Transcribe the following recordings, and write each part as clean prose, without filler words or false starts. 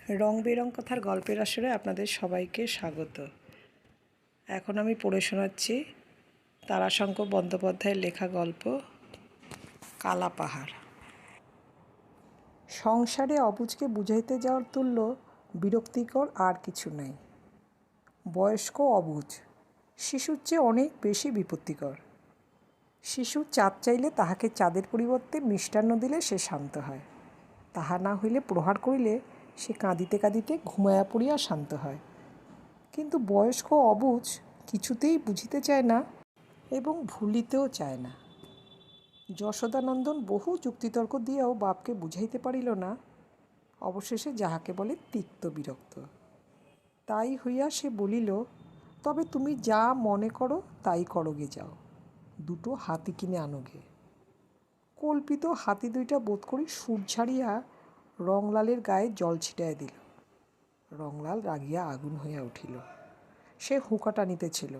রং বেরং কথার গল্পের আসরে আপনাদের সবাইকে স্বাগত। এখন আমি পড়ে শোনাচ্ছি তারাশঙ্কর বন্দ্যোপাধ্যায়ের লেখা গল্প কালা পাহাড়। সংসারে অবুঝকে বুঝাইতে যাওয়ার তুল্য বিরক্তিকর আর কিছু নাই। বয়স্ক অবুঝ শিশুর চেয়ে অনেক বেশি বিপত্তিকর। শিশু চাঁদ চাইলে তাহাকে চাঁদের পরিবর্তে মিষ্টান্ন দিলে সে শান্ত হয়, তাহা না হইলে প্রহার করিলে সে কাঁদিতে কাঁদিতে ঘুমাইয়া পড়িয়া শান্ত হয়। কিন্তু বয়স্ক অবুঝ কিছুতেই বুঝিতে চায় না এবং ভুলিতেও চায় না। যশোদানন্দন বহু যুক্তিতর্ক দিয়াও বাপকে বুঝাইতে পারিল না। অবশেষে যাহাকে বলে তিক্ত বিরক্ত। তাই হইয়া সে বলিল, তবে তুমি যা মনে করো তাই করোগে, যাও, দুটো হাতি কিনে আনোগে। কল্পিত হাতি দুইটা বোধ করি সুর ছাড়িয়া রংলালের গায়ে জল ছিটাইয়া দিল। রংলাল রাগিয়া আগুন হইয়া উঠিল। সে হুঁকা টানিতেছিল।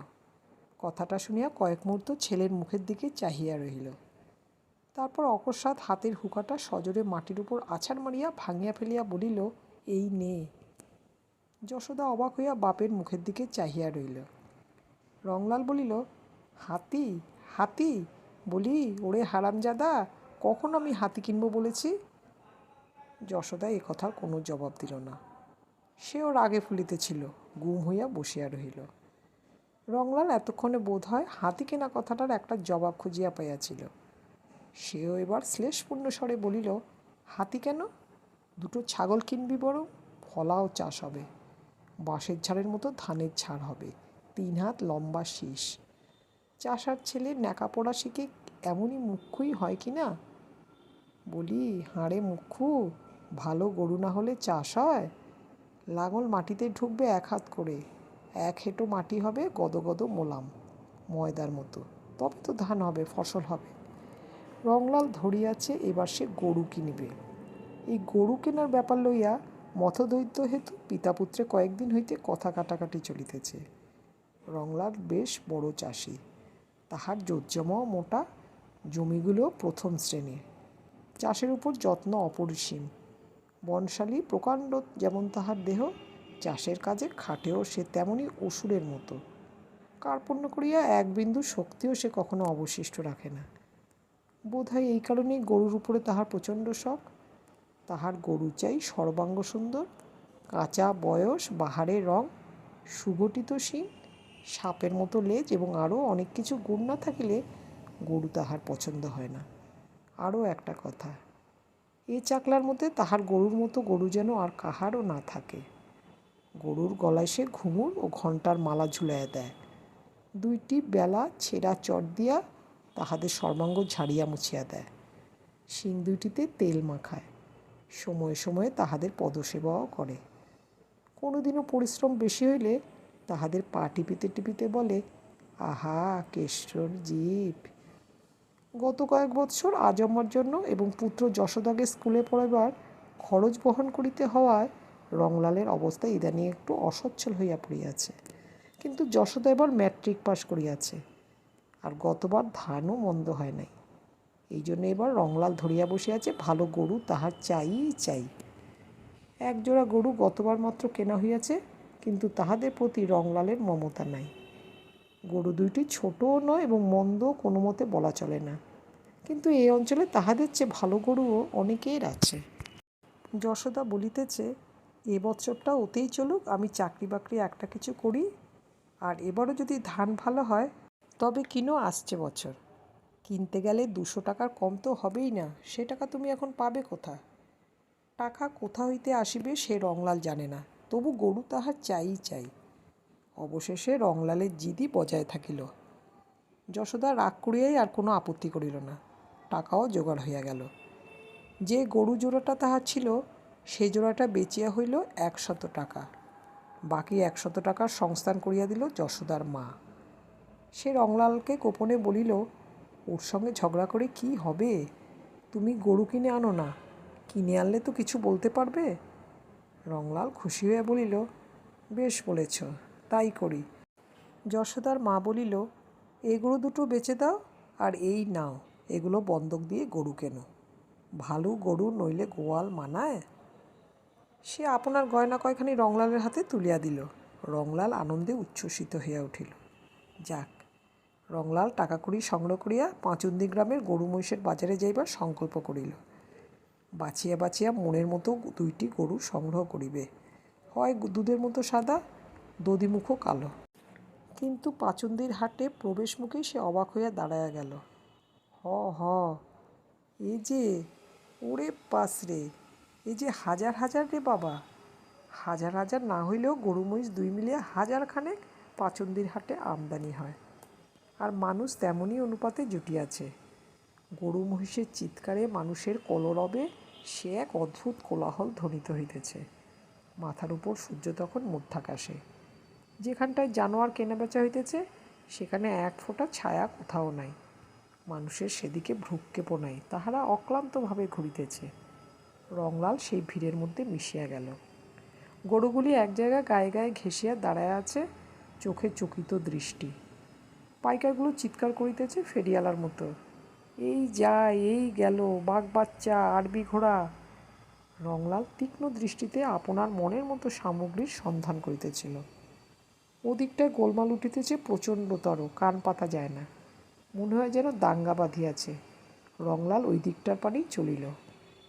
কথাটা শুনিয়া কয়েক মুহূর্ত ছেলের মুখের দিকে চাহিয়া রহিল। তারপর অকস্মাৎ হাতের হুঁকাটা সজোরে মাটির উপর আছাড় মারিয়া ভাঙিয়া ফেলিয়া বলিল, এই নে। যশোদা অবাক হইয়া বাপের মুখের দিকে চাহিয়া রহিল। রংলাল বলিল, হাতি হাতি বলি, ওরে হারামজাদা, কখন আমি হাতি কিনব বলেছি? যশোদা এ কথার কোনো জবাব দিল না। সেও রাগে ফুলিতেছিল, গুম হইয়া বসিয়া রহিল। রংলাল এতক্ষণে বোধ হয় হাতি কেনা কথাটার একটা জবাব খুঁজিয়া পাইয়াছিল। সেও এবার শ্লেষপূর্ণ স্বরে বলিল, হাতি কেন? দুটো ছাগল কিনবি বরং, ফলাও চাষ হবে। বাঁশের ঝাড়ের মতো ধানের ঝাড় হবে, 3 হাত লম্বা শীষ। চাষার ছেলে ন্যাকা পড়া শিখে এমনই মুখ্যই হয় কি না? বলি, হাড়ে মুখ্যু, ভালো গরু না হলে চাষ হয়? লাঙল মাটিতে ঢুকবে 1 হাত করে, 1 হেঁটো মাটি হবে গদগদ মোলাম, ময়দার মতো, তবে তো ধান হবে, ফসল হবে। রংলাল ধরিয়াছে এবার সে গরু কিনিবে। এই গরু কেনার ব্যাপার লইয়া মতদ্বৈত হেতু পিতাপুত্রে কয়েকদিন হইতে কথা কাটাকাটি চলিতেছে। রংলাল বেশ বড় চাষি, তাহার জোতজমাও মোটা, জমিগুলো প্রথম শ্রেণীর, চাষের উপর যত্ন অপরিসীম। বনশালী প্রকাণ্ড যেমন তাহার দেহ, চাষের কাজে খাটেও সে তেমনি অসুরের মতো। কার্পণ্য করিয়া এক বিন্দু শক্তিও সে কখনো অবশিষ্ট রাখে না। বোধ হয় এই কারণেই গরুর উপরে তাহার প্রচণ্ড শখ। তাহার গরু চাই সর্বাঙ্গ সুন্দর, কাঁচা বয়স, বাহারের রং, সুগঠিত শিং, সাপের মতো লেজ এবং আরও অনেক কিছু গুণ না থাকিলে গরু তাহার পছন্দ হয় না। আরও একটা কথা, এ চাকলার মধ্যে তাহার গরুর মতো গরু যেন আর কাহারও না থাকে। গরুর গলায় সে ঘুঙুর ও ঘণ্টার মালা ঝুলাইয়া দেয়। 2টি বেলা ছেঁড়া চট দিয়া তাহাদের সর্বাঙ্গ ঝাড়িয়া মুছিয়া দেয়। শিং 2টিতে তেল মাখায়। সময়ে সময়ে তাহাদের পদসেবাও করে। কোনোদিনও পরিশ্রম বেশি হইলে তাহাদের পা টিপিতে টিপিতে বলে, আহা কেষ্টর জীব। গত কয়েক বৎসর আজম্মার জন্য এবং পুত্র যশোদাকে স্কুলে পড়াইবার খরচ বহন করিতে হওয়ায় রংলালের অবস্থা ইদানিং একটু অসচ্ছল হইয়া পড়িয়াছে। কিন্তু যশোদা এবার ম্যাট্রিক পাস করিয়াছে, আর গতবার ধানও মন্দ হয় নাই। এই জন্য এবার রংলাল ধরিয়া বসিয়াছে ভালো গরু তাহার চাই চাই। 1 জোড়া গরু গতবার মাত্র কেনা হইয়াছে, কিন্তু তাহাদের প্রতি রংলালের মমতা নাই। গরু 2টি ছোটও নয় এবং মন্দ কোনো মতে বলা চলে না, কিন্তু এই অঞ্চলে তাহাদের চেয়ে ভালো গরুও অনেকের আছে। যশোদা বলিতেছে, এ বছরটা ওতেই চলুক, আমি চাকরি বাকরি একটা কিছু করি, আর এবারও যদি ধান ভালো হয় তবে কিনো আসছে বছর। কিনতে গেলে 200 টাকার কম তো হবেই না, সে টাকা তুমি এখন পাবে কোথা? টাকা কোথা হইতে আসিবে সে রংলাল জানে না, তবু গরু তাহার চাই চাই। অবশেষে রংলালের জিদি বজায় থাকিল। যশোদা রাগ করিয়াই আর কোনো আপত্তি করিল না। টাকাও জোগাড় হইয়া গেল। যে গরু জোড়াটা তাহার ছিল সেই জোড়াটা বেচিয়া হইল 100 টাকা। বাকি 100 টাকার সংস্থান করিয়া দিল যশোদার মা। সে রংলালকে গোপনে বলিল, ওর সঙ্গে ঝগড়া করে কি হবে? তুমি গরু কিনে আনো না, কিনে আনলে তো কিছু বলতে পারবে। রংলাল খুশি হইয়া বলিল, বেশ বলেছ, তাই করি। যশোদার মা বলিল, এই গরু দুটো বেচে দাও, আর এই নাও, এগুলো বন্ধক দিয়ে গরু কেনো। ভালো গরু নইলে গোয়াল মানায়? সে আপনার গয়না কয়খানি রংলালের হাতে তুলিয়া দিল। রংলাল আনন্দে উচ্ছ্বসিত হইয়া উঠিল। যাক, রংলাল টাকা কড়ি সংগ্রহ করিয়া পাঁচুন্দি গ্রামের গরু মহিষের বাজারে যাইবার সংকল্প করিল। বাছিয়া বাছিয়া মনের মতো 2টি গরু সংগ্রহ করিবে, হয় দুধের মতো সাদা, দধিমুখও কালো। কিন্তু পাচুন্দির হাটে প্রবেশ মুখেই সে অবাক হইয়া দাঁড়াইয়া গেল। হ, এ যে, ওরে পাসরে, এ যে হাজার হাজার রে বাবা! হাজার হাজার না হইলেও গরু মহিষ 2 মিলিয়া 1000 পাচুন্দির হাটে আমদানি হয়। আর মানুষ তেমনই অনুপাতে জুটিয়াছে। গরু মহিষের চিৎকারে মানুষের কলরবে সে এক অদ্ভুত কোলাহল ধ্বনিত হইতেছে। মাথার উপর সূর্য তখন মধ্যাকাশে। যেখানটায় জানোয়ার কেনাবেচা হইতেছে সেখানে 1 ফোঁটা ছায়া কোথাও নাই। মানুষের সেদিকে ভ্রুক্ষেপও নাই, তাহারা অক্লান্তভাবে ঘুরিতেছে। রংলাল সেই ভিড়ের মধ্যে মিশিয়া গেল। গরুগুলি এক জায়গায় গায়ে গায়ে ঘেঁষিয়া দাঁড়ায় আছে, চোখে চকিত দৃষ্টি। পাইকারগুলো চিৎকার করিতেছে ফেরিয়ালার মতো, এই যায়, এই গেল, বাঘ বাচ্চা, আরবি ঘোড়া। রংলাল তীক্ষ্ণ দৃষ্টিতে আপনার মনের মতো সামগ্রীর সন্ধান করিতেছিল। ওদিকটায় গোলমাল উঠিতেছে প্রচণ্ডতর, কান পাতা যায় না, মনে হয় যেন দাঙ্গা বাঁধিয়াছে। রংলাল ওই দিকটার পানেই চলিল।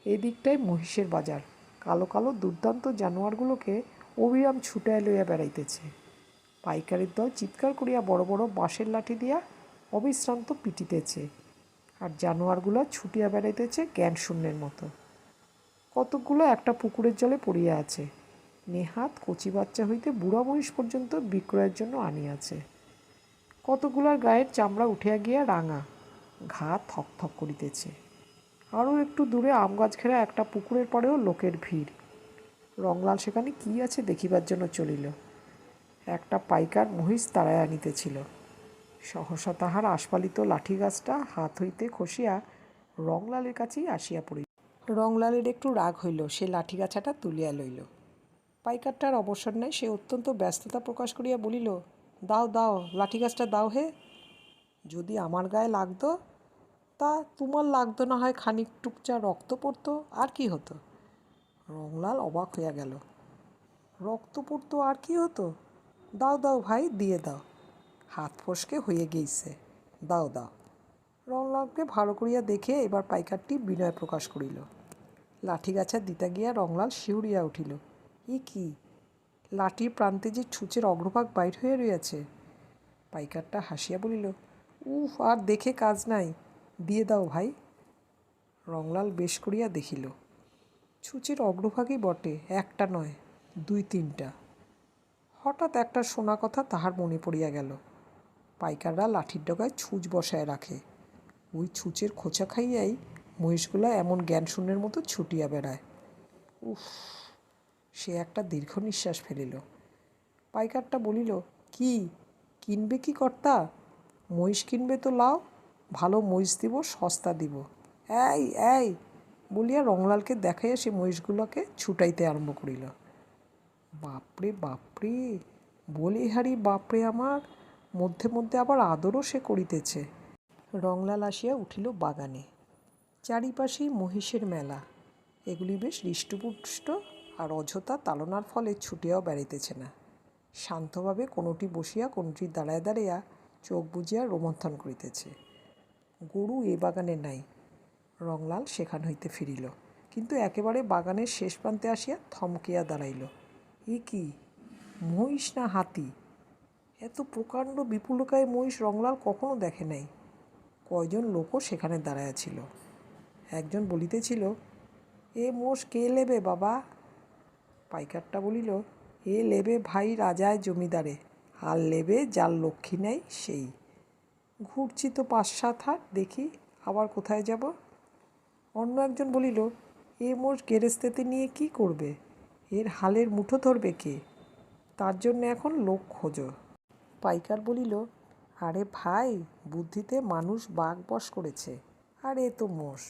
এই দিকটায় মহিষের বাজার, কালো কালো দুর্দান্ত জানোয়ারগুলোকে অবিরাম ছুটায় লইয়া বেড়াইতেছে। পাইকারের দল চিৎকার করিয়া বড় বড় বাঁশের লাঠি দিয়া অবিশ্রান্ত পিটিতেছে, আর জানোয়ারগুলো ছুটিয়া বেড়াইতেছে জ্ঞানশূন্যের মতো। কতকগুলো একটা পুকুরের জলে পড়িয়া আছে। নেহাত কচি বাচ্চা হইতে বুড়া মহিষ পর্যন্ত বিক্রয়ের জন্য আনিয়াছে। কতগুলার গায়ের চামড়া উঠিয়া গিয়া রাঙা, ঘা থক থক করিতেছে। আরও একটু দূরে আম গাছ ঘেরা একটা পুকুরের পরেও লোকের ভিড়। রংলাল সেখানে কী আছে দেখিবার জন্য চলিল। একটা পাইকার মহিষ তাড়াইয়া আনিতেছিল। সহসা তাহার আস্ফালিত লাঠি গাছটা হাত হইতে খসিয়া রংলালের কাছেই আসিয়া পড়িল। রংলালের একটু রাগ হইল, সে লাঠিগাছাটা তুলিয়া লইল। পাইকারটার অবসর নাই, সে অত্যন্ত ব্যস্ততা প্রকাশ করিয়া বলিল, দাও দাও, লাঠিগাছটা দাও হে। যদি আমার গায়ে লাগতো, তা তোমার লাগতো না হয়, খানিক টুকচা রক্ত পড়তো, আর কি হতো? রংলাল অবাক হইয়া গেল। রক্ত পড়তো আর কি হতো? দাও দাও ভাই, দিয়ে দাও, হাত ফসকে হয়ে গেইছে, দাও দাও। রংলালকে ভালো করিয়া দেখে এবার পাইকারটি বিনয় প্রকাশ করিল। লাঠিগাছা দিতে গিয়া রংলাল শিউরিয়া উঠিল। ই কি, লাঠির প্রান্তে যে ছুঁচের অগ্রভাগ বাইর হইয়া রইয়াছে। পাইকারটা হাসিয়া বলিল, উফ, আর দেখে কাজ নাই, দিয়ে দাও ভাই। রংলাল বেশ করিয়া দেখিল, ছুঁচের অগ্রভাগই বটে, একটা নয়, 2-3টা। হঠাৎ একটা শোনা কথা তাহার মনে পড়িয়া গেল। পাইকাররা লাঠির ডগায় ছুঁচ বসায় রাখে, ওই ছুঁচের খোঁচা খাইয়াই মহিষগুলা এমন জ্ঞানশূন্যের মতো ছুটিয়া বেড়ায়। উফ! সে একটা দীর্ঘ নিঃশ্বাস ফেলিল। পাইকারটা বলিল, কি কিনবে কি কর্তা? মহিষ কিনবে তো লাও, ভালো মহিষ দিব, সস্তা দিব। এই এই বলিয়া রংলালকে দেখাইয়া সে মহিষগুলোকে ছুটাইতে আরম্ভ করিল। বাপরে বাপরে, বলিহারি বাপরে আমার, মধ্যে মধ্যে আবার আদরও সে করিতেছে। রংলাল আসিয়া উঠিল বাগানে। চারিপাশেই মহিষের মেলা। এগুলি বেশ হৃষ্টপুষ্ট, আর অযথা তাড়নার ফলে ছুটিয়াও বেড়াইতেছে না। শান্তভাবে কোনোটি বসিয়া কোনোটি দাঁড়াইয়া দাঁড়াইয়া চোখ বুজিয়া রোমন্থন করিতেছে। গরু এ বাগানে নাই। রংলাল সেখান হইতে ফিরিল, কিন্তু একেবারে বাগানের শেষ প্রান্তে আসিয়া থমকিয়া দাঁড়াইল। এ কি, মহিষ না হাতি? এত প্রকাণ্ড বিপুলকায় মহিষ রংলাল কখনো দেখে নাই। কয়জন লোকও সেখানে দাঁড়াইয়া ছিল। একজন বলিতেছিল, এ মোষ কে লেবে বাবা? পাইকারটা বলিল, এ লেবে ভাই রাজায় জমিদারে, আর লেবে যার লক্ষ্মী নেই সেই। ঘুরছি তো 5-7 হাট, দেখি আবার কোথায় যাব। অন্য একজন বলিল, এ মোষ গেরেস্তেতে নিয়ে কি করবে? এর হালের মুঠো ধরবে কে? তার জন্য এখন লোক খোঁজো। পাইকার বলিল, আরে ভাই, বুদ্ধিতে মানুষ বাঘ বশ করেছে, আর এ তো মোষ।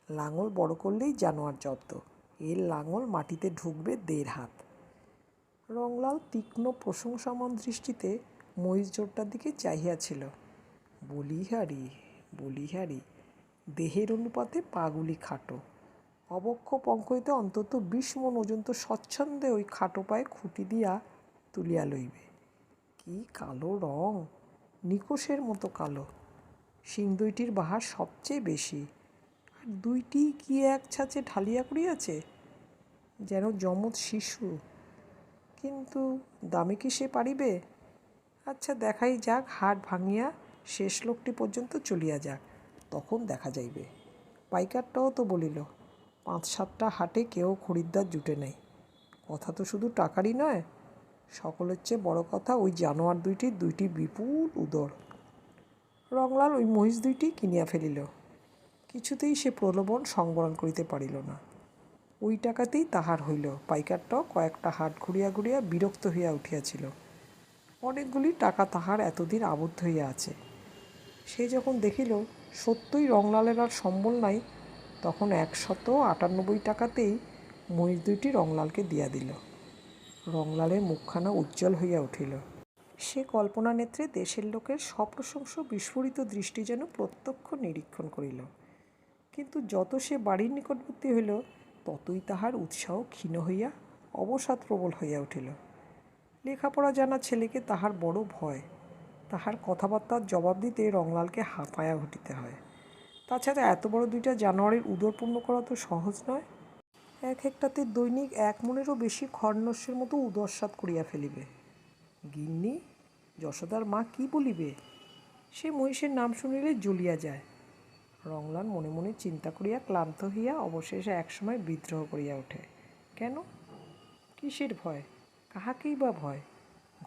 লাঙল বড় করলেই জানোয়ার জব্দ, এর লাঙল মাটিতে ঢুকবে 1.5 হাত। রংলাল তীক্ষ্ণ প্রশংসামান দৃষ্টিতে মহিষ জোড়টার দিকে চাহিয়াছিল। বলিহারি, বলিহারি, দেহের অনুপাতে পাগুলি খাটো, অবক্ষ পঙ্ক হইতে অন্তত 20 মণ ওজন তো স্বচ্ছন্দে ওই খাটো পায়ে খুঁটি দিয়া তুলিয়া লইবে। কি কালো রং, নিকোষের মতো কালো। শিং দুইটির বাহার সবচেয়ে বেশি, আর দুইটি কি এক ছাঁচে ঢালিয়া করিয়াছে, যেন যমজ শিশু। কিন্তু দামে কি সে পারিবে? আচ্ছা, দেখাই যাক, হাট ভাঙিয়া শেষ লোকটি পর্যন্ত চলিয়া যাক, তখন দেখা যাইবে। পাইকারটাও তো বলিল, 5-7টা হাটে কেউ খরিদ্দার জুটে নাই। কথা তো শুধু টাকারই নয়, সকলের চেয়ে বড় কথা ওই জানোয়ার দুইটির দুইটি বিপুল উদর। রংলাল ওই মহিষ দুইটি কিনিয়া ফেলিল। কিছুতেই সে প্রলোভন সংবরণ করিতে পারিল না। ওই টাকাতেই তাহার হইল। পাইকারটাও কয়েকটা হাট ঘুরিয়া ঘুরিয়া বিরক্ত হইয়া উঠিয়াছিল। অনেকগুলি টাকা তাহার এতদিন আবদ্ধ হইয়া আছে। সে যখন দেখিল সত্যই রংলালের আর সম্বল নাই, তখন 198 টাকাতেই মহিষ দুইটি রংলালকে দিয়া দিল। রংলালের মুখখানা উজ্জ্বল হইয়া উঠিল। সে কল্পনা নেত্রে দেশের লোকের সপ্রশংস বিস্ফোরিত দৃষ্টি যেন প্রত্যক্ষ নিরীক্ষণ করিল। কিন্তু যত সে বাড়ির নিকটবর্তী হইল, ততই তাহার উৎসাহ ক্ষীণ হইয়া অবসাদ প্রবল হইয়া উঠিল। লেখাপড়া জানা ছেলেকে তাহার বড় ভয়। তাহার কথাবার্তার জবাব দিতে রংলালকে হাঁপায়া ঘটিতে হয়। তাছাড়া এত বড় দুইটা জানোয়ারের উদর পূর্ণ করা তো সহজ নয়। এক একটাতে দৈনিক 1 মণেরও বেশি খড়নস্যের মতো উদরস্বাদ করিয়া ফেলিবে। গিন্নি, যশোদার মা কি বলিবে? সে মহিষের নাম শুনিলে জ্বলিয়া যায়। রংলাল মনে মনে চিন্তা করিয়া ক্লান্ত হইয়া অবশেষে একসময় বিদ্রোহ করিয়া ওঠে। কেন? কিসের ভয়? কাহাকেই বা ভয়?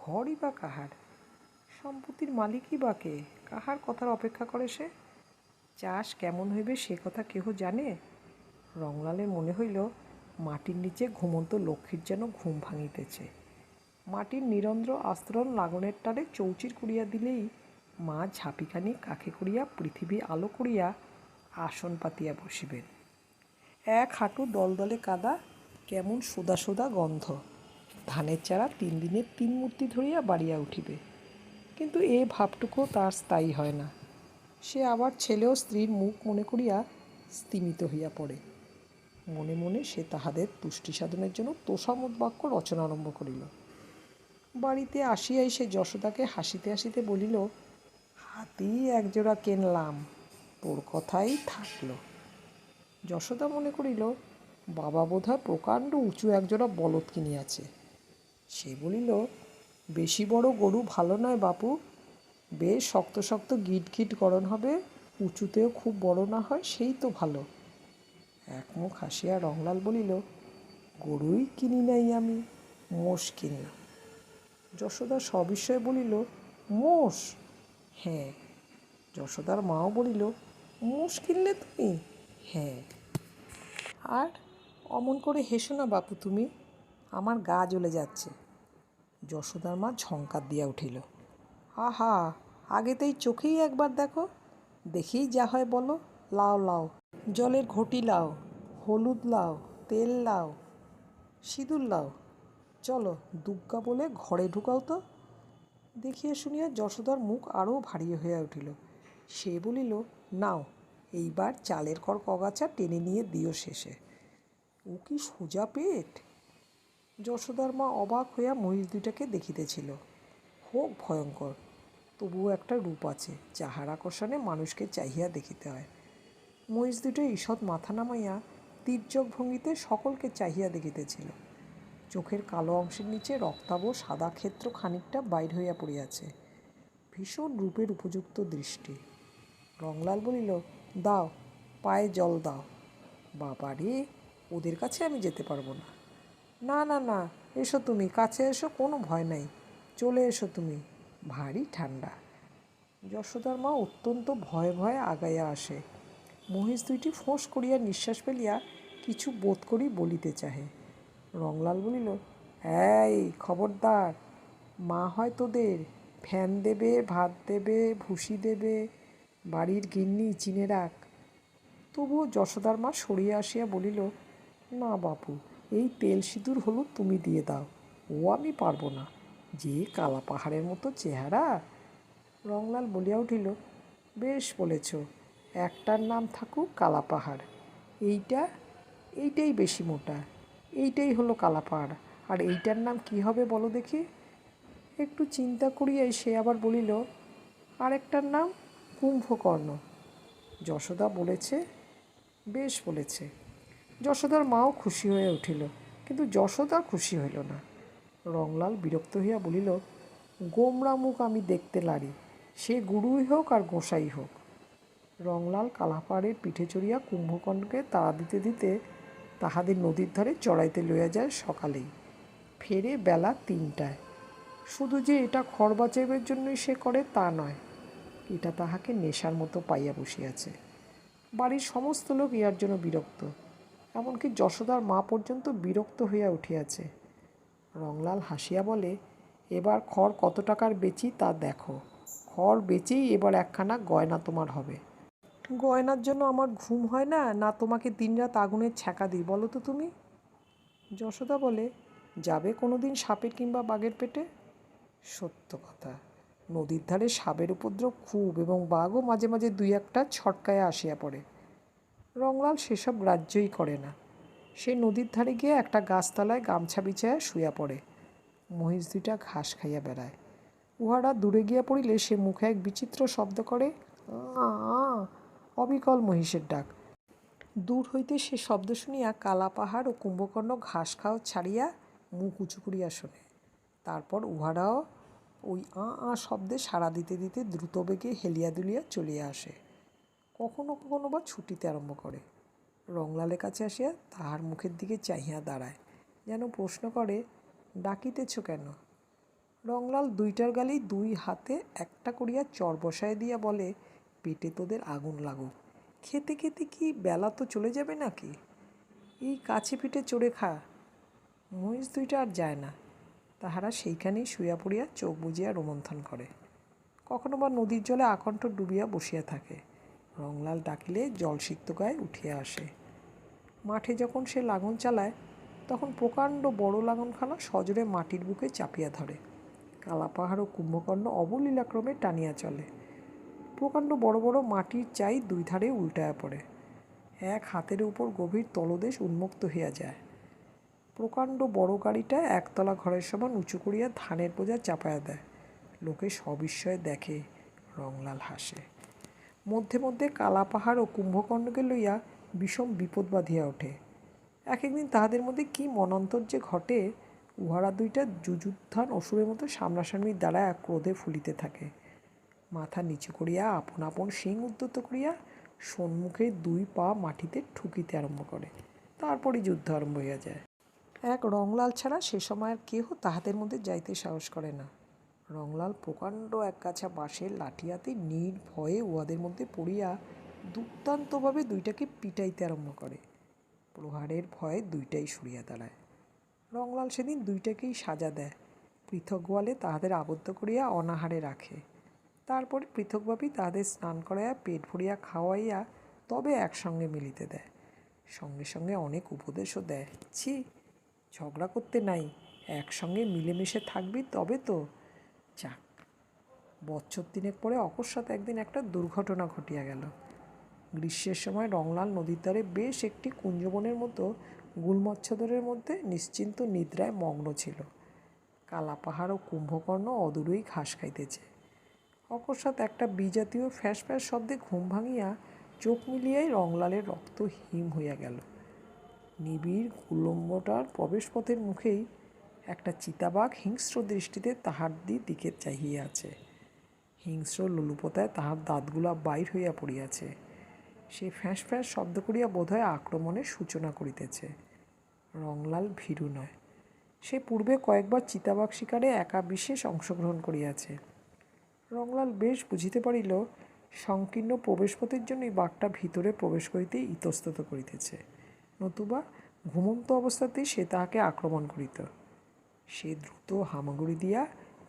ঘরই বা কাহার? সম্পত্তির মালিকই বা কে? কাহার কথার অপেক্ষা করে সে? চাষ কেমন হইবে সে কথা কেহ জানে? রংলালের মনে হইল মাটির নিচে ঘুমন্ত লক্ষ্মীর যেন ঘুম ভাঙিতেছে। মাটির নিরন্ধ্র আস্তরণ লাগনের টানে চৌচির করিয়া দিলেই মা ঝাঁপিখানি কাকে করিয়া পৃথিবী আলো করিয়া আসন পাতিয়া বসিবেন। 1 হাঁটু দলদলে কাদা, কেমন সোদা সোদা গন্ধ। ধানের চারা 3 দিনে 3 মূর্তি ধরিয়া বাড়িয়া উঠিবে। কিন্তু এ ভাবটুকু তার স্থায়ী হয় না। সে আবার ছেলে ও স্ত্রীর মুখ মনে করিয়া স্তিমিত হইয়া পড়ে। মনে মনে সে তাহাদের তুষ্টি সাধনের জন্য তোষামোদ বাক্য রচনা আরম্ভ করিল। বাড়িতে আসিয়াই সে যশোদাকে হাসিতে হাসিতে বলিল, হাতি একজোড়া কিনলাম, তোর কথাই থাকল। যশোদা মনে করিল, বাবা বোধহয় প্রকাণ্ড উঁচু একজোড়া বলদ কিনিয়াছে। সে বলিল, বেশি বড় গরু ভালো নয় বাপু, বেশ শক্ত শক্ত গিট গিট গড়ন হবে, উঁচুতেও খুব বড় না হয়, সেই তো ভালো। একমুখ হাসিয়া রংলাল বলিল, গরুই কিনি নাই আমি, মোষ কিনলাম। যশোদা সবিস্ময়ে বলিল, মোষ? হ্যাঁ। যশোদার মাও বলিল, মোষ কিনলে তুমি? হ্যাঁ। আর অমন করে হেসো না বাপু তুমি, আমার গা জ্বলে যাচ্ছে। যশোদার মা ঝঙ্কার দিয়া উঠিল, আহা, আগেতেই চোখেই একবার দেখো, দেখেই যা হয় বলো। লাও লাও, জলের ঘটি লাও, হলুদ লাও, তেল লাও, সিঁদুর লাও, চলো দুগ্গা বলে ঘরে ঢুকাও তো। দেখিয়া শুনিয়া যশোদার মুখ আরও ভারী হইয়া উঠিল। সে বলিল, নাও, এইবার চালের খড় কগাছা টেনে নিয়ে দিও শেষে। ও কি সোজা পেট! যশোদার মা অবাক হইয়া মহিষ দুইটাকে দেখিতেছিল। হোক ভয়ঙ্কর, তবুও একটা রূপ আছে, যাহার আকর্ষণে মানুষকে চাহিয়া দেখিতে হয়। মহিষ দুটো ঈষৎ মাথা নামাইয়া তির্যক ভঙ্গিতে সকলকে চাহিয়া দেখিতেছিল। চোখের কালো অংশের নিচে রক্তাভ সাদা ক্ষেত্র খানিকটা বাইর হইয়া পড়িয়াছে। ভীষণ রূপের উপযুক্ত দৃষ্টি। রংলাল বলিল, দাও, পায়ে জল দাও। বাবা রে, ওদের কাছে আমি যেতে পারবো না। না না না, এসো তুমি, কাছে এসো, কোনো ভয় নাই, চলে এসো তুমি, ভারী ঠান্ডা। যশোদার মা অত্যন্ত ভয়ে ভয়ে আগাইয়া আসে। মহিষ দুইটি ফোঁস করিয়া নিঃশ্বাস ফেলিয়া কিছু বোধ করি বলিতে চাহে। রংলাল বলিল, এই খবরদার, মা হয় তোদের, ফ্যান দেবে, ভাত দেবে, ভুসি দেবে, বাড়ির গিন্নি, চিনে রাখ। তবুও যশোদার মা সরিয়া আসিয়া বলিল, না বাপু, এই তেল সিঁদুর হলুদ তুমি দিয়ে দাও, ও আমি পারবো না, যে কালা পাহাড়ের মতো চেহারা। রংলাল বলিয়া উঠিল, বেশ বলেছ, একটার নাম থাকুক কালা পাহাড়, এইটা এইটাই বেশি মোটা, এইটাই হলো কালাপাড়, আর এইটার নাম কি হবে বলো দেখি। একটু চিন্তা করিয়াই সে আবার বলিল, আরেকটার নাম কুম্ভকর্ণ। যশোদা বলেছে, বেশ বলেছে। যশোদার মাও খুশি হয়ে উঠিল, কিন্তু যশোদা খুশি হইল না। রংলাল বিরক্ত হইয়া বলিল, গোমরা মুখ আমি দেখতে লারি, সে গুরুই হোক আর গোসাই হোক। রংলাল কালাপাড়ের পিঠে চড়িয়া কুম্ভকর্ণকে তাড়া দিতে দিতে তাহাদের নদীর ধারে চড়াইতে লইয়া যায় সকালেই, ফেরে বেলা 3টায়। শুধু যে এটা খড় বাঁচাইবার জন্যই সে করে তা নয়, এটা তাহাকে নেশার মতো পাইয়া বসিয়াছে। বাড়ির সমস্ত লোক ইহার জন্য বিরক্ত, এমনকি যশোদার মা পর্যন্ত বিরক্ত হইয়া উঠিয়াছে। রংলাল হাসিয়া বলে, এবার খড় কত টাকার বেচি তা দেখো, খড় বেচেই এবার একখানা গয়না তোমার হবে। গয়নার জন্য আমার ঘুম হয় না, না তোমাকে দিনরাত আগুনের ছ্যাঁকা দিই বলো তো তুমি। যশোদা বলে, যাবে কোনো দিন সাপের কিংবা বাঘের পেটে? সত্য কথা, নদীর ধারে সাপের উপদ্রব খুব, এবং বাঘও মাঝে মাঝে 2-1টা ছটকায় আসিয়া পড়ে। রংলাল সেসব গ্রাহ্যই করে না। সে নদীর ধারে গিয়ে একটা গাছতলায় গামছা বিছাইয়া শুইয়া পড়ে। মহিষ 2টা ঘাস খাইয়া বেড়ায়। উহারা দূরে গিয়া পড়িলে সে মুখে এক বিচিত্র শব্দ করে, আ আ, অবিকল মহিষের ডাক। দূর হইতে সে শব্দ শুনিয়া কালাপাহাড় ও কুম্ভকর্ণ ঘাস খাওয়া ছাড়িয়া মুখ উঁচু করিয়া শোনে। তারপর উহারাও ওই আ শব্দে সাড়া দিতে দিতে দ্রুতবেগে হেলিয়া দুলিয়া চলিয়া আসে। কখনো কখনো বা ছুটিতে আরম্ভ করে। রংলালের কাছে আসিয়া তাহার মুখের দিকে চাহিয়া দাঁড়ায়, যেন প্রশ্ন করে, ডাকিতেছ কেন? রংলাল 2টার গালেই 2 হাতে একটা করিয়া চর বসায় দিয়া বলে, পেটে তোদের আগুন লাগুক, খেতে খেতে কি বেলা তো চলে যাবে নাকি? এই কাছে পিঠে চড়ে খা। মহিষ 2টা আর যায় না, তাহারা সেইখানেই শুইয়া পড়িয়া চোখ বুজিয়া রোমন্থন করে। কখনো বা নদীর জলে আকণ্ঠ ডুবিয়া বসিয়া থাকে। রংলাল ডাকিলে জলসিক্ত গায়ে উঠিয়া আসে। মাঠে যখন সে লাঙল চালায়, তখন প্রকাণ্ড বড় লাঙলখানা সজোরে মাটির বুকে চাপিয়া ধরে। কালাপাহাড় ও কুম্ভকর্ণ অবলীলাক্রমে টানিয়া চলে। প্রকাণ্ড বড় বড় মাটির চাই 2 ধারে উল্টায়া পড়ে। এক হাতের উপর গভীর তলদেশ উন্মুক্ত হইয়া যায়। প্রকাণ্ড বড় গাড়িটা একতলা ঘরের সমান উঁচু করিয়া ধানের বোঝা চাপায়া দেয়। লোকে সবিস্ময়ে দেখে, রংলাল হাসে। মধ্যে মধ্যে কালাপাহাড় ও কুম্ভকর্ণকে লইয়া বিষম বিপদ বাঁধিয়া ওঠে। এক একদিন তাহাদের মধ্যে কি মনান্তর যে ঘটে, উহারা 2টা যুযুদ্ধান অসুরের মতো সামনাসামনি দাঁড়ায় ক্রোধে ফুলিতে থাকে। মাথা নিচু করিয়া আপন আপন শিং উদ্যত করিয়া সম্মুখে 2 পা মাটিতে ঠুকিতে আরম্ভ করে। তারপরই যুদ্ধ আরম্ভ হইয়া যায়। এক রংলাল ছাড়া সে সময় আর কেহ তাহাদের মধ্যে যাইতে সাহস করে না। রংলাল প্রকাণ্ড একগাছা বাঁশের লাঠি হাতে নির্ভয়ে উহাদের মধ্যে পড়িয়া দুর্দান্তভাবে 2টাকে পিটাইতে আরম্ভ করে। প্রহারের ভয়ে 2টাই সরিয়া দাঁড়ায়। রংলাল সেদিন 2টাকেই সাজা দেয়, পৃথক গোয়ালে তাহাদের আবদ্ধ করিয়া অনাহারে রাখে। তারপরে পৃথকভাবেই তাহাদের স্নান করাইয়া পেট ভরিয়া খাওয়াইয়া তবে একসঙ্গে মিলিতে দেয়। সঙ্গে সঙ্গে অনেক উপদেশও দেয়, ছি, ঝগড়া করতে নাই, একসঙ্গে মিলেমিশে থাকবি তবে তো। যাক, বছর 3 পরে অকস্মাৎ একদিন একটা দুর্ঘটনা ঘটিয়া গেল। গ্রীষ্মের সময় রংলাল নদীর ধারে বেশ একটি কুঞ্জবনের মতো গুলমচ্ছদরের মধ্যে নিশ্চিন্ত নিদ্রায় মগ্ন ছিল। কালাপাহাড় ও কুম্ভকর্ণ অদূরেই ঘাস খাইতেছে। অকস্মাৎ একটা বিজাতীয় ফ্যাঁস ফ্যাঁস শব্দে ঘুম ভাঙিয়া চোখ মিলিয়াই রংলালের রক্ত হিম হইয়া গেল। নিবিড় কুলম্বটার প্রবেশপথের মুখেই একটা চিতাবাঘ হিংস্র দৃষ্টিতে তাহার দিকে চাহিয়া আছে। হিংস্র লোলুপতায় তাহার দাঁতগুলা বাইর হইয়া পড়িয়াছে। সে ফ্যাঁস ফ্যাঁস শব্দ করিয়া বোধহয় আক্রমণের সূচনা করিতেছে। রংলাল ভীরু নয়, সে পূর্বে কয়েকবার চিতাবাঘ শিকারে একা বিশেষ অংশগ্রহণ করিয়াছে। রংলাল বেশ বুঝিতে পারিল, সংকীর্ণ প্রবেশপথের জন্যই বাঘটা ভিতরে প্রবেশ করিতে ইতস্তত করিতেছে, নতুবা ঘুমন্ত অবস্থাতেই সে তাহাকে আক্রমণ করিত। সে দ্রুত হামাগুড়ি দিয়া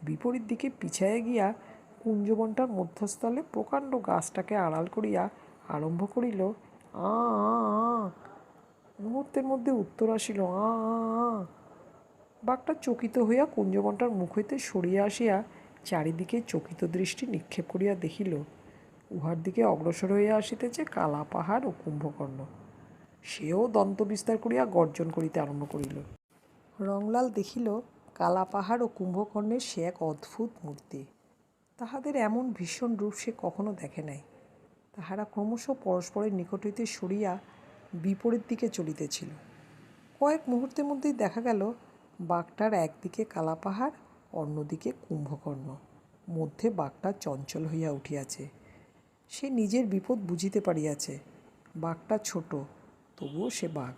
বিপরীত দিকে পিছাইয়া গিয়া কুঞ্জবনটার মধ্যস্থলে প্রকাণ্ড গাছটাকে আড়াল করিয়া আরম্ভ করিল, আ আ আ। মুহূর্তের মধ্যে উত্তর আসিল, আ আ আ। বাঘটা চকিত হইয়া কুঞ্জবনটার মুখ হইতে সরিয়া আসিয়া চারিদিকে চকিত দৃষ্টি নিক্ষেপ করিয়া দেখিল, উহার দিকে অগ্রসর হইয়া আসিতেছে কালাপাহাড় ও কুম্ভকর্ণ। সেও দন্ত বিস্তার করিয়া গর্জন করিতে আরম্ভ করিল। রংলাল দেখিল কালাপাহাড় ও কুম্ভকর্ণের সে এক অদ্ভুত মূর্তি। তাহাদের এমন ভীষণ রূপ সে কখনো দেখে নাই। তাহারা ক্রমশ পরস্পরের নিকট হইতে সরিয়া বিপরীত দিকে চলিতেছিল। কয়েক মুহূর্তের মধ্যেই দেখা গেল বাঘটার একদিকে কালাপাহাড়, অন্যদিকে কুম্ভকর্ণ। মধ্যে বাঘটা চঞ্চল হইয়া উঠিয়াছে। সে নিজের বিপদ বুঝিতে পারিয়াছে। বাঘটা ছোট, তবুও সে বাঘ।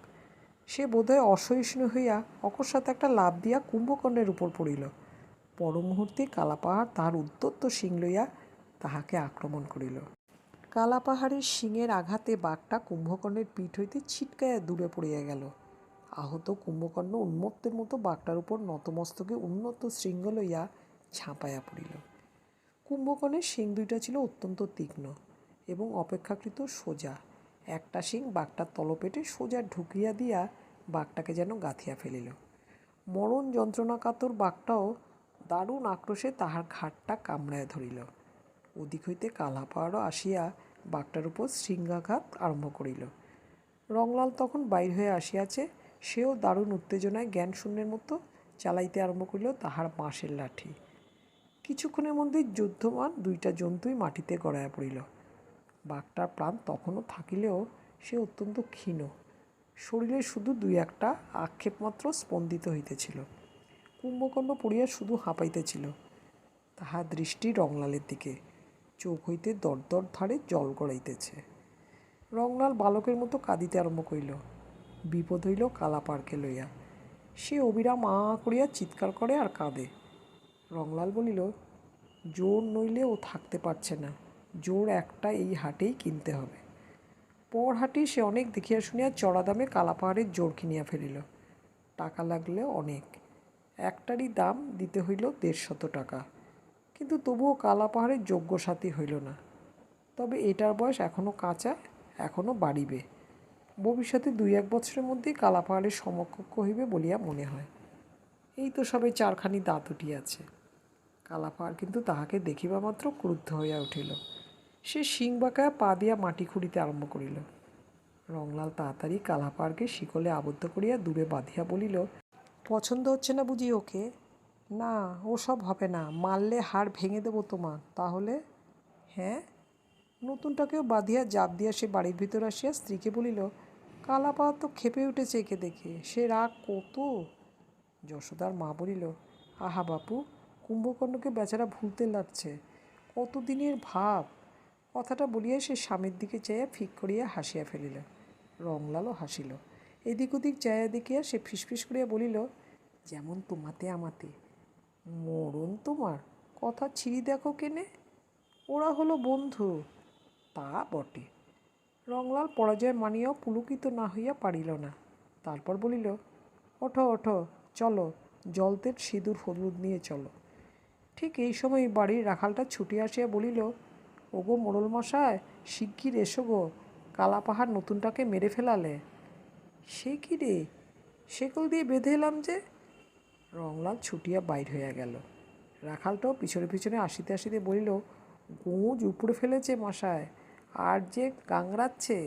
সে বোধহয় অসহিষ্ণু হইয়া অকস্মাৎ একটা লাফ দিয়া কুম্ভকর্ণের উপর পড়িল। পর মুহূর্তে কালাপাহাড় তাহার উদ্যত শিং লইয়া তাহাকে আক্রমণ করিল। কালাপাহাড়ের শিংয়ের আঘাতে বাঘটা কুম্ভকর্ণের পিঠ হইতে ছিটকাইয়া দূরে পড়িয়া গেল। আহত কুম্ভকর্ণ উন্মত্তের মতো বাঘটার উপর নতমস্তকে উন্নত শৃঙ্গ লইয়া ঝাঁপাইয়া পড়িল। কুম্ভকর্ণের শিং দুইটা ছিল অত্যন্ত তীক্ষ্ণ এবং অপেক্ষাকৃত সোজা। একটা শিং বাঘটার তলপেটে সোজা ঢুকিয়া দিয়া বাঘটাকে যেন গাঁথিয়া ফেলিল। মরণ যন্ত্রণাকাতর বাঘটাও দারুণ আক্রোশে তাহার ঘাটটা কামড়াইয়া ধরিল। ওদিক হইতে কালাপাহাড়ও আসিয়া বাঘটার উপর শৃঙ্গাঘাত আরম্ভ করিল। রংলাল তখন বাইর হয়ে আসিয়াছে। সেও দারুণ উত্তেজনায় জ্ঞানশূন্যের মতো চালাইতে আরম্ভ করিল তাহার বাঁশের লাঠি। কিছুক্ষণের মধ্যেই যুদ্ধমান দুইটা জন্তুই মাটিতে গড়াইয়া পড়িল। বাঘটার প্রাণ তখনও থাকিলেও সে অত্যন্ত ক্ষীণ। শরীরে শুধু দুই একটা আক্ষেপ মাত্র স্পন্দিত হইতেছিল। কুম্ভকর্ণ পড়িয়া শুধু হাঁপাইতেছিল। তাহার দৃষ্টি রংলালের দিকে। চোখ হইতে দরদর ধারে জল গড়াইতেছে। রংলাল বালকের মতো কাঁদিতে আরম্ভ করিল। বিপদ হইল কালাপাহাড়কে লইয়া। সে অবিরাম আ করিয়া চিৎকার করে আর কাঁদে। রংলাল বলিল, জোর নইলে ও থাকতে পারছে না। জোর একটা এই হাটেই কিনতে হবে। পর হাটেই সে অনেক দেখিয়া শুনিয়া চড়া দামে কালাপাহাড়ের জোর কিনিয়া ফেলিল। টাকা লাগলে অনেক। একটারই দাম দিতে হইল 150 টাকা। কিন্তু তবুও কালাপাহাড়ের যোগ্য সাথী হইল না। তবে এটার বয়স এখনও কাঁচা, এখনও বাড়িবে। ভবিষ্যতে 2-1 বছরের মধ্যেই কালাপাহাড়ের সমকক্ষ হইবে বলিয়া মনে হয়। এই তো সবে 4খানি দাঁত উঠিয়াছে। কালাপাহাড় কিন্তু তাহাকে দেখিবা মাত্র ক্রুদ্ধ হইয়া উঠিল। সে শিং বাঁকায়া পা দিয়া মাটি খুঁড়িতে আরম্ভ করিল। রংলাল তাড়াতাড়ি কালাপাহাড়কে শিকলে আবদ্ধ করিয়া দূরে বাঁধিয়া বলিল, পছন্দ হচ্ছে না বুঝি ওকে? না, ও সব হবে না। মারলে হাড় ভেঙে দেবো তোমার। তাহলে? হ্যাঁ। নতুনটাকেও বাঁধিয়া জাপ দিয়া সে বাড়ির ভিতর আসিয়া স্ত্রীকে বলিল, কালাপাহাড় তো ক্ষেপে উঠেছে একে দেখে। সে রাগ কত! যশোদার মা বলিল, আহা বাপু, কুম্ভকর্ণকে বেচারা ভুলতে লাগছে। কতদিনের ভাব। কথাটা বলিয়া সে স্বামীর দিকে চাইয়া ফিক করিয়া হাসিয়া ফেলিল। রংলালও হাসিল। এদিক ওদিক চাইয়া দেখিয়া সে ফিসফিস করিয়া বলিল, যেমন তোমাতে আমাতে। মরণ তোমার! কথা ছিঁড়ি দেখো কেনে? ওরা হলো বন্ধু। তা বটে। রংলাল পরাজয় মানিয়াও পুলকিত না হইয়া পারিল না। তারপর বলিল, ওঠো ওঠো, চলো, জলতের সিঁদুর হলুদ নিয়ে চলো। ঠিক এই সময় বাড়ির রাখালটা ছুটিয়া আসিয়া বলিল, ওগো মোড়লমশায়, শিগগির এসো গো, কালাপাহাড় নতুনটাকে মেরে ফেলালে। সে কি রে? শেকল দিয়ে বেঁধে এলাম যে। রংলাল ছুটিয়া বাইর হইয়া গেল। রাখালটাও পিছনে পিছনে আসিতে আসিতে বলিল, গোঁজ উপড়ে ফেলেছে মশায়, আর যে গাংরাচ্ছে,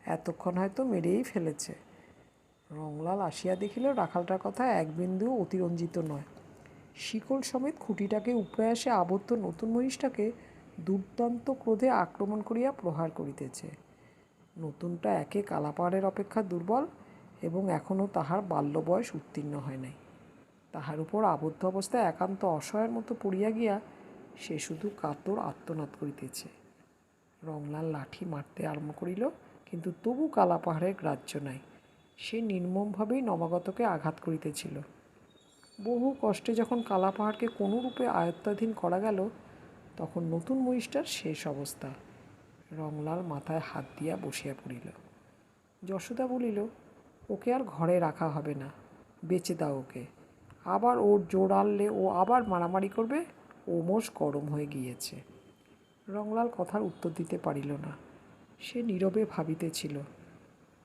এতক্ষণ হয়তো মেরেই ফেলেছে। রংলাল আসিয়া দেখিল রাখালটার কথা এক বিন্দুও অতিরঞ্জিত নয়। শিকল সমেত খুঁটিটাকে উপরে আসে আবদ্ধ নতুন মহিষটাকে দুর্দান্ত ক্রোধে আক্রমণ করিয়া প্রহার করিতেছে। নতুনটা একে কালাপাহাড়ের অপেক্ষা দুর্বল এবং এখনও তাহার বাল্য বয়স উত্তীর্ণ হয় নাই। তাহার উপর আবদ্ধ অবস্থায় একান্ত অসহায়ের মতো পড়িয়া গিয়া সে শুধু কাতর আর্তনাদ করিতেছে। রংলাল লাঠি মারতে আরম্ভ করিল, কিন্তু তবু কালাপাহাড়ের গ্রাহ্য নাই। সে নির্মমভাবেই নবাগতকে আঘাত করিতেছিল। বহু কষ্টে যখন কালাপাহাড়কে কোনোরূপে আয়ত্তাধীন করা গেল, তখন নতুন মহিষটার শেষ অবস্থা। রংলাল মাথায় হাত দিয়া বসিয়া পড়িল। যশোদা বলিল, ওকে আর ঘরে রাখা হবে না, বেচে দাও ওকে। আবার ওর জোর আনলে ও আবার মারামারি করবে। ও মোষ গরম হয়ে গিয়েছে। রংলাল কথার উত্তর দিতে পারিল না। সে নীরবে ভাবিতেছিল।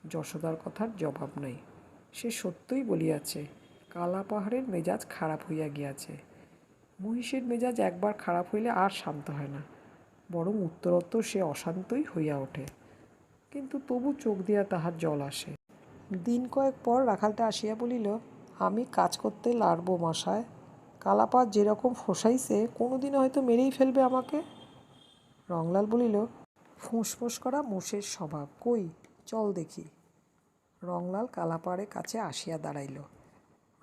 যশোদার কথার জবাব নাই। সে সত্যই বলিয়াছে, কালাপাহাড়ের মেজাজ খারাপ হইয়া গিয়াছে। মহিষের মেজাজ একবার খারাপ হইলে আর শান্ত হয় না, বরং উত্তরোত্তর সে অশান্তই হইয়া ওঠে। কিন্তু তবু চোখ দিয়া তাহার জল আসে। দিন কয়েক পর রাখালটা আসিয়া বলিল, আমি কাজ করতে লারব মশায়। কালাপাড় যেরকম ফোঁসাইছে কোনোদিন হয়তো মেরেই ফেলবে আমাকে। রংলাল বলিল, ফুঁসফুঁস করা মোষের স্বভাব, কই চল দেখি। রংলাল কালাপাড়ের কাছে আসিয়া দাঁড়াইল।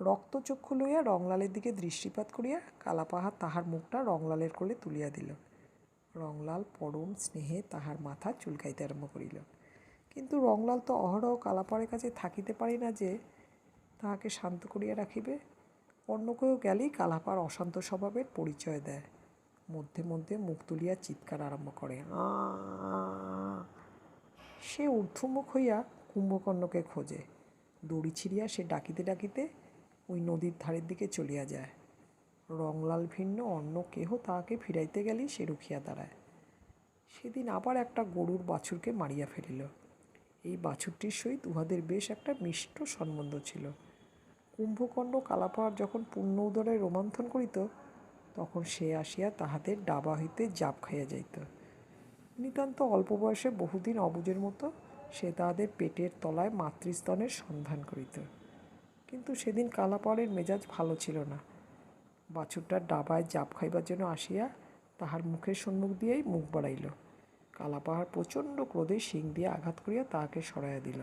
রক্তচক্ষু লইয়া রংলালের দিকে দৃষ্টিপাত করিয়া কালাপাহাড় তাহার মুখটা রংলালের কোলে তুলিয়া দিল। রংলাল পরম স্নেহে তাহার মাথা চুলকাইতে আরম্ভ করিল। কিন্তু রংলাল তো অহরহ কালাপাড়ের কাছে থাকিতে পারি না যে তাহাকে শান্ত করিয়া রাখিবে। অন্য কেউ গেলেই কালাপাড় অশান্ত স্বভাবের পরিচয় দেয়। মধ্যে মধ্যে মুখ তুলিয়া চিৎকার আরম্ভ করে, আ। সে ঊর্ধ্বমুখ হইয়া কুম্ভকর্ণকে খোঁজে। দড়ি ছিঁড়িয়া সে ডাকিতে ডাকিতে ওই নদীর ধারের দিকে চলিয়া যায়। রংলাল ভিন্ন অন্য কেহ তাহাকে ফিরাইতে গেলেই সে রুখিয়া দাঁড়ায়। সেদিন আবার একটা গরুর বাছুরকে মারিয়া ফেলিল। এই বাছুরটির সহিত উহাদের বেশ একটা মিষ্ট সম্বন্ধ ছিল। কুম্ভকর্ণ কালাপাড় যখন পূর্ণ উদরে রোমন্থন করিত তখন সে আসিয়া তাহাদের ডাবা হইতে জাপ খাইয়া যাইত। নিতান্ত অল্প বয়সে বহুদিন অবুজের মতো সে তাহাদের পেটের তলায় মাতৃস্তনের সন্ধান করিত। কিন্তু সেদিন কালাপাড়ের মেজাজ ভালো ছিল না। বাছুরটার ডাবায় জাপ খাইবার জন্য আসিয়া তাহার মুখের সম্মুখ দিয়েই মুখ বাড়াইল। কালাপাহাড় প্রচণ্ড ক্রোধে শিং দিয়ে আঘাত করিয়া তাহাকে সরাইয়া দিল।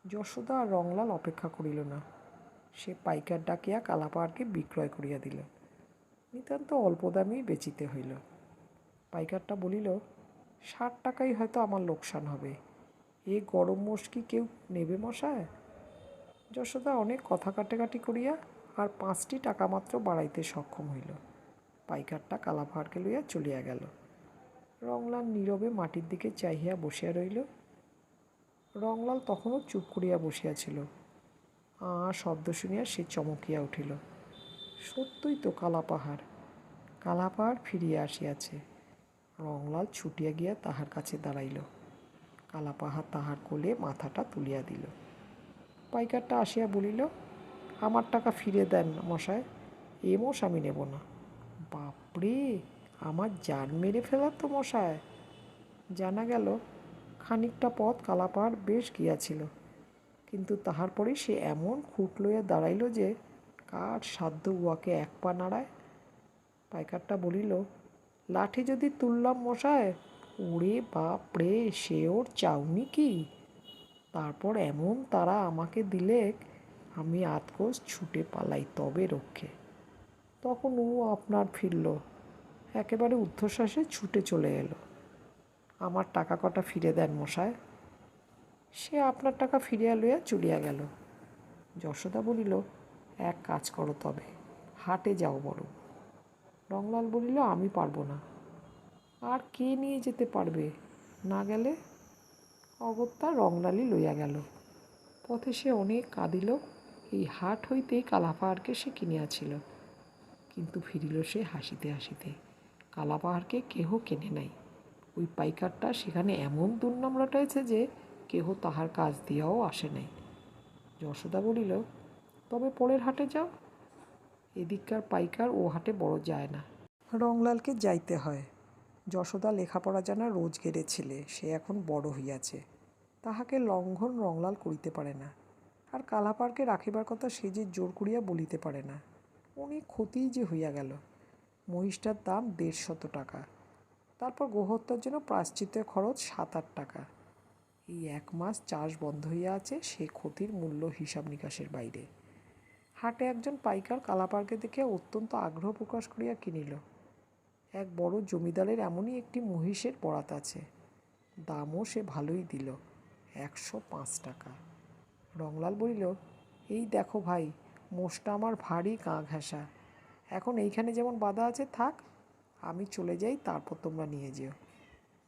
যশোদা আর রংলাল অপেক্ষা করিল না। সে পাইকার ডাকিয়া কালাপাহাড়কে বিক্রয় করিয়া দিল। নিতান্ত অল্প দামেই বেচিতে হইল। পাইকারটা বলিল, 60 টাকাই হয়তো আমার লোকসান হবে। এ গরম মোষ কি কেউ নেবে মশায়? যশোদা অনেক কথা কাটাকাটি করিয়া আর 5টি টাকা মাত্র বাড়াইতে সক্ষম হইল। পাইকারটা কালাপাহাড়কে লইয়া চলিয়া গেল। রংলাল নীরবে মাটির দিকে চাহিয়া বসিয়া রইল। রংলাল তখনও চুপ করিয়া বসিয়াছিল। শব্দ শুনিয়া সে চমকিয়া উঠিল। সত্যই তো কালাপাহাড়। কালাপাহাড় ফিরিয়া আসিয়াছে। রংলাল ছুটিয়া গিয়া তাহার কাছে দাঁড়াইল। কালাপাহাড় তাহার কোলে মাথাটা তুলিয়া দিল। পাইকারটা আসিয়া বলিল, আমার টাকা ফিরে দেন মশায়, এ মোষ আমি নেব না। বাপরে, আমার জান মেরে ফেলা তো মশায়। জানা গেল খানিকটা পথ কালাপাহাড় বেশ গিয়াছিল, কিন্তু তাহার পরে সে এমন খুঁট লইয়া দাঁড়াইল যে কার সাধ্য উহাকে এক পা নাড়ায়। পাইকারটা বলিল, লাঠি যদি তুললাম মশায়, ওরে বাপরে, সে ওর চাউনি কি! তারপর এমন তারা আমাকে দিলে আমি আধকোষ ছুটে পালাই তবে রক্ষে। তখন ও আপনার ফিরল, একেবারে ঊর্ধ্বশ্বাসে ছুটে চলে এলো। আমার টাকা কটা ফিরে দেন মশায়। সে আপনার টাকা ফিরিয়া লইয়া চলিয়া গেল। যশোদা বলিল, এক কাজ করো তবে, হাটে যাও বড়। রংলাল বলিল, আমি পারবো না। আর কে নিয়ে যেতে পারবে? না গেলে? অগত্যা রংলালই লইয়া গেল। পথে সে অনেক কাঁদিল। এই হাট হইতেই কালাপাহাড়কে সে কিনিয়াছিল। কিন্তু ফিরিল সে হাসিতে হাসিতে। কালাপাহাড়কে কেহ কেনে নাই। ওই পাইকারটা সেখানে এমন দুর্নাম রটাইছে যে কেহ তাহার কাজ দিয়াও আসে নাই। যশোদা বলিল, তবে পরের হাটে যাও। এদিককার পাইকার ও হাটে বড় যায় না। রংলালকে যাইতে হয়। যশোদা লেখাপড়া জানা রোজগেরে ছেলে, সে এখন বড় হইয়াছে। তাহাকে লঙ্ঘন রংলাল করিতে পারে না। আর কালাপাড়কে রাখিবার কথা সে যে জোর করিয়া বলিতে পারে না। অনেক ক্ষতিই যে হইয়া গেল। মহিষটার দাম 150 টাকা। তারপর গোহত্যার জন্য প্রায়শ্চিত্তের খরচ 7-8 টাকা। এই 1 মাস চাষ বন্ধ হইয়া আছে, সে ক্ষতির মূল্য হিসাব নিকাশের বাইরে। হাটে একজন পাইকার কালাপাড়কে দেখিয়া অত্যন্ত আগ্রহ প্রকাশ করিয়া কিনিল। এক বড় জমিদারের এমনই একটি মহিষের বরাত আছে। দামও সে ভালোই দিল, 105 টাকা। রংলাল বলিল, এই দেখো ভাই, মোষটা আমার ভারী গা ঘেঁষা। এখন এইখানে যেমন বাধা আছে থাক, আমি চলে যাই, তারপর তোমরা নিয়ে যেও।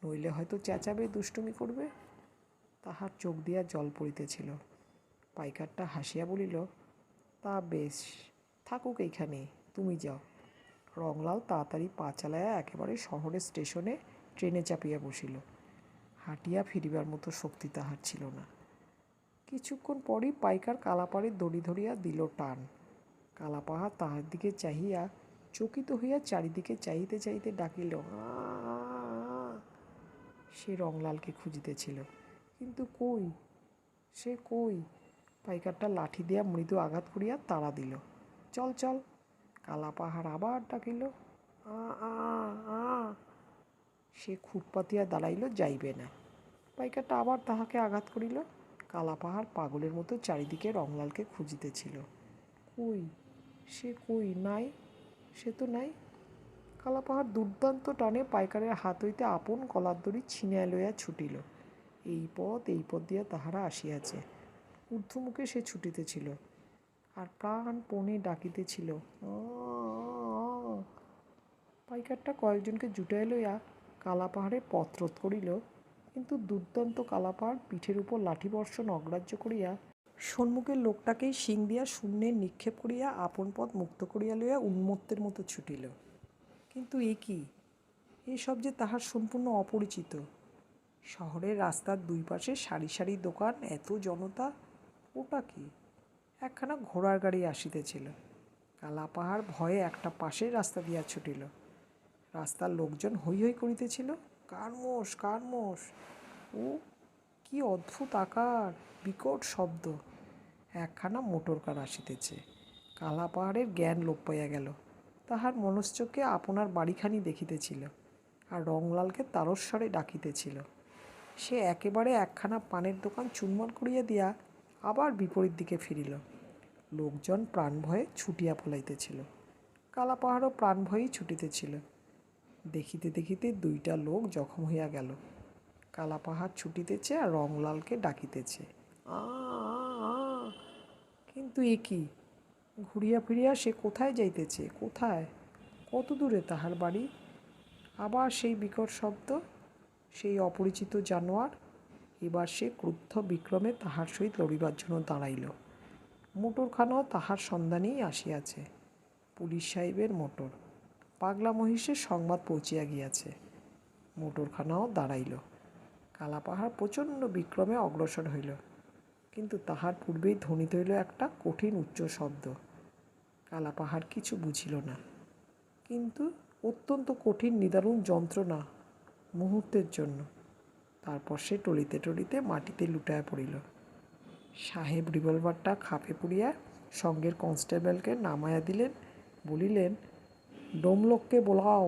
নইলে হয়তো চেঁচাবে, দুষ্টুমি করবে। তাহার চোখ দিয়া জল পড়িতেছিল। পাইকারটা হাসিয়া বলিল, তা বেশ, থাকুক এইখানে, তুমি যাও। রংলাল তাড়াতাড়ি পা চালাইয়া একেবারে শহরের স্টেশনে ট্রেনে চাপিয়া বসিল। হাঁটিয়া ফিরিবার মতো শক্তি তাহার ছিল না। কিছুক্ষণ পরই পাইকার কালাপাড়ের দড়ি ধরিয়া দিল টান। কালাপাহাড় তাহার দিকে চাহিয়া চকিত হইয়া চারিদিকে চাহিতে চাহিতে ডাকিল, আ। সে রংলালকে খুঁজিতেছিল, কিন্তু কই, সে কই? পাইকারটা লাঠি দিয়া মৃদু আঘাত করিয়া তাড়া দিল। চল চল। কালা পাহাড় আবার ডাকিল, আ আ আ। সে খুঁট পাতিয়া দাঁড়াইল, যাইবে না। পাইকারটা আবার তাহাকে আঘাত করিল। কালা পাহাড় পাগলের মতো চারিদিকে রংলালকে খুঁজিতেছিল। কই? সে কই? নাই, সে তো নাই। কালা পাহাড় দুর্দান্ত টানে পাইকারের হাত হইতে আপন গলার দড়ি ছিনিয়া লইয়া ছুটিল। এই পথ দিয়া তাহারা আসিয়াছে। ঊর্ধ্বমুখে সে ছুটিতেছিল আর প্রাণপণে ডাকিতেছিল, আ আ। পাইকারটা কয়েকজনকে জুটাইয়া লইয়া কালা পাহাড়ে পথ রোধ করিল, কিন্তু দুর্দান্ত কালা পাহাড় পিঠের উপর লাঠিবর্ষণ অগ্রাহ্য করিয়া সম্মুখের লোকটাকেই শিং দিয়া শূন্যে নিক্ষেপ করিয়া আপন পথ মুক্ত করিয়া লইয়া উন্মত্তের মতো ছুটিল। কিন্তু এ কি? এসব যে তাহার সম্পূর্ণ অপরিচিত। শহরের রাস্তার দুই পাশে সারি সারি দোকান, এত জনতা। ওটা কি? একখানা ঘোড়ার গাড়ি আসিতেছিল। কালা পাহাড় ভয়ে একটা পাশের রাস্তা দিয়া ছুটিল। রাস্তার লোকজন হৈ হৈ করিতেছিল, কার মোষ, কার মোষ। ও কি অদ্ভুত আকার, বিকট শব্দ। একখানা মোটর কার আসিতেছে। কালা পাহাড়ের জ্ঞান লোপ পাইয়া গেল। তাহার মনশ্চকে আপনার বাড়িখানি দেখিতেছিল আর রংলালকে তারস্বরে ডাকিতেছিল। সে একেবারে একখানা পানের দোকান চুরমার করিয়া দিয়া আবার বিপরীত দিকে ফিরিল। লোকজন প্রাণ ভয়ে ছুটিয়া পলাইতেছিল। কালা পাহাড়ও প্রাণ ভয়েই ছুটিতেছিল। দেখিতে দেখিতে দুইটা লোক জখম হইয়া গেল। কালা পাহাড় ছুটিতেছে আর রংলালকে ডাকিতেছে, আ আ আ। কিন্তু এ কি? ঘুরিয়া ফিরিয়া সে কোথায় যাইতেছে? কোথায়? কত দূরে তাহার বাড়ি? আবার সেই বিকট শব্দ, সেই অপরিচিত জানোয়ার। এবার সে ক্রুদ্ধ বিক্রমে তাহার সহিত লড়িবার জন্য দাঁড়াইল। মোটরখানাও তাহার সন্ধানেই আসিয়াছে। পুলিশ সাহেবের মোটর। পাগলা মহিষের সংবাদ পৌঁছিয়া গিয়াছে। মোটরখানাও দাঁড়াইল। কালা পাহাড় প্রচণ্ড বিক্রমে অগ্রসর হইল, কিন্তু তাহার পূর্বেই ধ্বনিত হইল একটা কঠিন উচ্চ শব্দ। কালা পাহাড় কিছু বুঝিল না, কিন্তু অত্যন্ত কঠিন নিদারুণ যন্ত্রণা মুহূর্তের জন্য। তারপর সে টলিতে টলিতে মাটিতে লুটাইয়া পড়িল। সাহেব রিভলভারটা খাপে পুরিয়া সঙ্গের কনস্টেবলকে নামাইয়া দিলেন, বলিলেন, ডোমলোককে বোলাও।